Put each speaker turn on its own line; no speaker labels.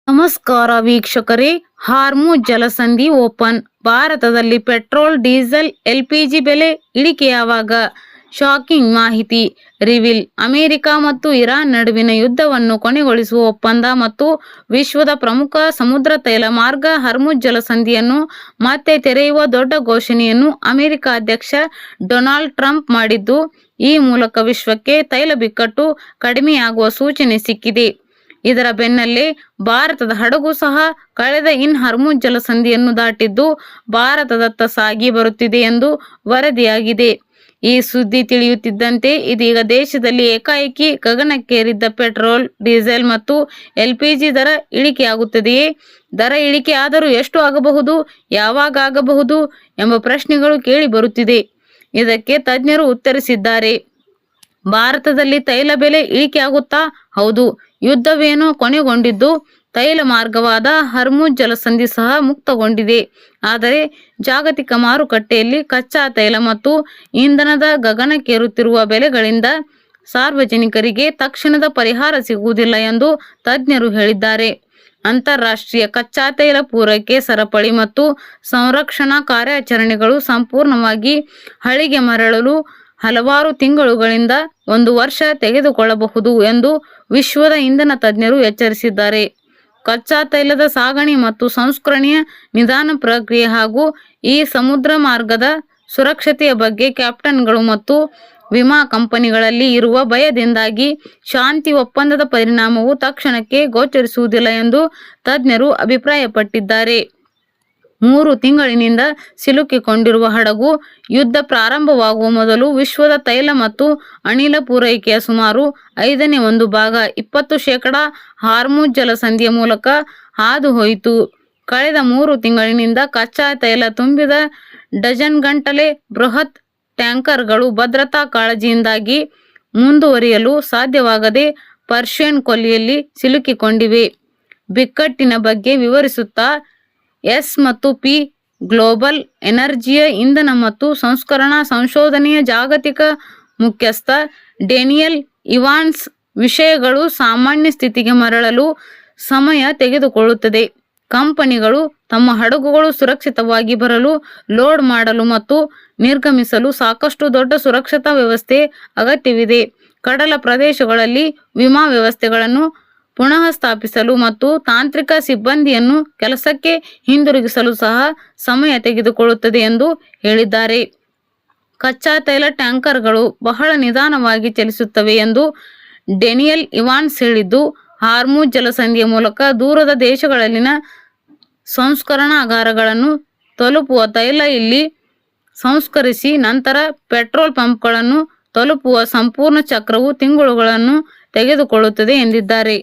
ನಮಸ್ಕಾರ ವೀಕ್ಷಕರೇ. ಹಾರ್ಮುಜ್ ಜಲಸಂಧಿ ಓಪನ್. ಭಾರತದಲ್ಲಿ ಪೆಟ್ರೋಲ್, ಡೀಸೆಲ್, ಎಲ್ಪಿಜಿ ಬೆಲೆ ಇಳಿಕೆ ಯಾವಾಗ? ಶಾಕಿಂಗ್ ಮಾಹಿತಿ ರಿವೀಲ್. ಅಮೆರಿಕ ಮತ್ತು ಇರಾನ್ ನಡುವಿನ ಯುದ್ಧವನ್ನು ಕೊನೆಗೊಳಿಸುವ ಒಪ್ಪಂದ ಮತ್ತು ವಿಶ್ವದ ಪ್ರಮುಖ ಸಮುದ್ರ ತೈಲ ಮಾರ್ಗ ಹಾರ್ಮುಜ್ ಜಲಸಂಧಿಯನ್ನು ಮತ್ತೆ ತೆರೆಯುವ ದೊಡ್ಡ ಘೋಷಣೆಯನ್ನು ಅಮೆರಿಕ ಅಧ್ಯಕ್ಷ ಡೊನಾಲ್ಡ್ ಟ್ರಂಪ್ ಮಾಡಿದ್ದು, ಈ ಮೂಲಕ ವಿಶ್ವಕ್ಕೆ ತೈಲ ಬಿಕ್ಕಟ್ಟು ಕಡಿಮೆಯಾಗುವ ಸೂಚನೆ ಸಿಕ್ಕಿದೆ. ಇದರ ಬೆನ್ನಲ್ಲೇ ಭಾರತದ ಹಡಗು ಸಹ ಕಳೆದ ಹಾರ್ಮುಜ್ ಜಲಸಂಧಿಯನ್ನು ದಾಟಿದ್ದು ಭಾರತದತ್ತ ಸಾಗಿ ಬರುತ್ತಿದೆ ಎಂದು ವರದಿಯಾಗಿದೆ. ಈ ಸುದ್ದಿ ತಿಳಿಯುತ್ತಿದ್ದಂತೆ ಇದೀಗ ದೇಶದಲ್ಲಿ ಏಕಾಏಕಿ ಗಗನಕ್ಕೇರಿದ್ದ ಪೆಟ್ರೋಲ್, ಡೀಸೆಲ್ ಮತ್ತು ಎಲ್ಪಿಜಿ ದರ ಇಳಿಕೆಯಾಗುತ್ತದೆಯೇ? ದರ ಇಳಿಕೆ ಆದರೂ ಎಷ್ಟು ಆಗಬಹುದು, ಯಾವಾಗ ಆಗಬಹುದು ಎಂಬ ಪ್ರಶ್ನೆಗಳು ಕೇಳಿ ಬರುತ್ತಿದೆ. ಇದಕ್ಕೆ ತಜ್ಞರು ಉತ್ತರಿಸಿದ್ದಾರೆ. ಭಾರತದಲ್ಲಿ ತೈಲ ಬೆಲೆ ಇಳಿಕೆಯಾಗುತ್ತಾ? ಹೌದು. ಯುದ್ಧವೇನೋ ಕೊನೆಗೊಂಡಿದ್ದು ತೈಲ ಮಾರ್ಗವಾದ ಹಾರ್ಮುಜ್ ಜಲಸಂಧಿ ಸಹ ಮುಕ್ತಗೊಂಡಿದೆ. ಆದರೆ ಜಾಗತಿಕ ಮಾರುಕಟ್ಟೆಯಲ್ಲಿ ಕಚ್ಚಾ ತೈಲ ಮತ್ತು ಇಂಧನದ ಗಗನಕ್ಕೇರುತ್ತಿರುವ ಬೆಲೆಗಳಿಂದ ಸಾರ್ವಜನಿಕರಿಗೆ ತಕ್ಷಣದ ಪರಿಹಾರ ಸಿಗುವುದಿಲ್ಲ ಎಂದು ತಜ್ಞರು ಹೇಳಿದ್ದಾರೆ. ಅಂತಾರಾಷ್ಟ್ರೀಯ ಕಚ್ಚಾ ತೈಲ ಪೂರೈಕೆ ಸರಪಳಿ ಮತ್ತು ಸಂರಕ್ಷಣಾ ಕಾರ್ಯಾಚರಣೆಗಳು ಸಂಪೂರ್ಣವಾಗಿ ಹಳಿಗೆ ಮರಳಲು ಹಲವಾರು ತಿಂಗಳುಗಳಿಂದ 1 ವರ್ಷ ತೆಗೆದುಕೊಳ್ಳಬಹುದು ಎಂದು ವಿಶ್ವದ ಇಂಧನ ತಜ್ಞರು ಎಚ್ಚರಿಸಿದ್ದಾರೆ. ಕಚ್ಚಾ ತೈಲದ ಸಾಗಣೆ ಮತ್ತು ಸಂಸ್ಕರಣೆಯ ನಿಧಾನ ಪ್ರಕ್ರಿಯೆ ಹಾಗೂ ಈ ಸಮುದ್ರ ಮಾರ್ಗದ ಸುರಕ್ಷತೆಯ ಬಗ್ಗೆ ಕ್ಯಾಪ್ಟನ್ಗಳು ಮತ್ತು ವಿಮಾ ಕಂಪನಿಗಳಲ್ಲಿ ಇರುವ ಭಯದಿಂದಾಗಿ ಶಾಂತಿ ಒಪ್ಪಂದದ ಪರಿಣಾಮವು ತಕ್ಷಣಕ್ಕೆ ಗೋಚರಿಸುವುದಿಲ್ಲ ಎಂದು ತಜ್ಞರು ಅಭಿಪ್ರಾಯಪಟ್ಟಿದ್ದಾರೆ. 3 ತಿಂಗಳಿನಿಂದ ಸಿಲುಕಿಕೊಂಡಿರುವ ಹಡಗು ಯುದ್ಧ ಪ್ರಾರಂಭವಾಗುವ ಮೊದಲು ವಿಶ್ವದ ತೈಲ ಮತ್ತು ಅನಿಲ ಪೂರೈಕೆಯ ಸುಮಾರು 1/5 ಭಾಗ 20% ಹಾರ್ಮುಜ್ ಜಲಸಂಧಿಯ ಮೂಲಕ ಹಾದುಹೋಯಿತು. ಕಳೆದ 3 ತಿಂಗಳಿನಿಂದ ಕಚ್ಚಾ ತೈಲ ತುಂಬಿದ ಡಜನ್ಗಟ್ಟಲೆ ಬೃಹತ್ ಟ್ಯಾಂಕರ್ಗಳು ಭದ್ರತಾ ಕಾಳಜಿಯಿಂದಾಗಿ ಮುಂದುವರಿಯಲು ಸಾಧ್ಯವಾಗದೆ ಪರ್ಷಿಯನ್ ಕೊಲ್ಲಿಯಲ್ಲಿ ಸಿಲುಕಿಕೊಂಡಿವೆ. ಬಿಕ್ಕಟ್ಟಿನ ಬಗ್ಗೆ ವಿವರಿಸುತ್ತಾ ಎಸ್ ಮತ್ತು ಪಿ ಗ್ಲೋಬಲ್ ಎನರ್ಜಿಯ ಇಂಧನ ಮತ್ತು ಸಂಸ್ಕರಣಾ ಸಂಶೋಧನೆಯ ಜಾಗತಿಕ ಮುಖ್ಯಸ್ಥ ಡೇನಿಯಲ್ ಇವಾನ್ಸ್, ವಿಷಯಗಳು ಸಾಮಾನ್ಯ ಸ್ಥಿತಿಗೆ ಮರಳಲು ಸಮಯ ತೆಗೆದುಕೊಳ್ಳುತ್ತದೆ. ಕಂಪನಿಗಳು ತಮ್ಮ ಹಡಗುಗಳು ಸುರಕ್ಷಿತವಾಗಿ ಬರಲು, ಲೋಡ್ ಮಾಡಲು ಮತ್ತು ನಿರ್ಗಮಿಸಲು ಸಾಕಷ್ಟು ದೊಡ್ಡ ಸುರಕ್ಷತಾ ವ್ಯವಸ್ಥೆ ಅಗತ್ಯವಿದೆ. ಕಡಲ ಪ್ರದೇಶಗಳಲ್ಲಿ ವಿಮಾ ವ್ಯವಸ್ಥೆಗಳನ್ನು ಪುನಃ ಸ್ಥಾಪಿಸಲು ಮತ್ತು ತಾಂತ್ರಿಕ ಸಿಬ್ಬಂದಿಯನ್ನು ಕೆಲಸಕ್ಕೆ ಹಿಂದಿರುಗಿಸಲು ಸಹ ಸಮಯ ತೆಗೆದುಕೊಳ್ಳುತ್ತದೆ ಎಂದು ಹೇಳಿದ್ದಾರೆ. ಕಚ್ಚಾ ತೈಲ ಟ್ಯಾಂಕರ್ಗಳು ಬಹಳ ನಿಧಾನವಾಗಿ ಚಲಿಸುತ್ತವೆ ಎಂದು ಡೇನಿಯಲ್ ಇವಾನ್ಸ್ ಹೇಳಿದ್ದು, ಹಾರ್ಮುಜ್ ಜಲಸಂಧಿಯ ಮೂಲಕ ದೂರದ ದೇಶಗಳಲ್ಲಿನ ಸಂಸ್ಕರಣಾಗಾರಗಳನ್ನು ತಲುಪುವ ತೈಲ ಇಲ್ಲಿ ಸಂಸ್ಕರಿಸಿ ನಂತರ ಪೆಟ್ರೋಲ್ ಪಂಪ್ಗಳನ್ನು ತಲುಪುವ ಸಂಪೂರ್ಣ ಚಕ್ರವು ತಿಂಗಳುಗಳನ್ನು ತೆಗೆದುಕೊಳ್ಳುತ್ತದೆ ಎಂದಿದ್ದಾರೆ.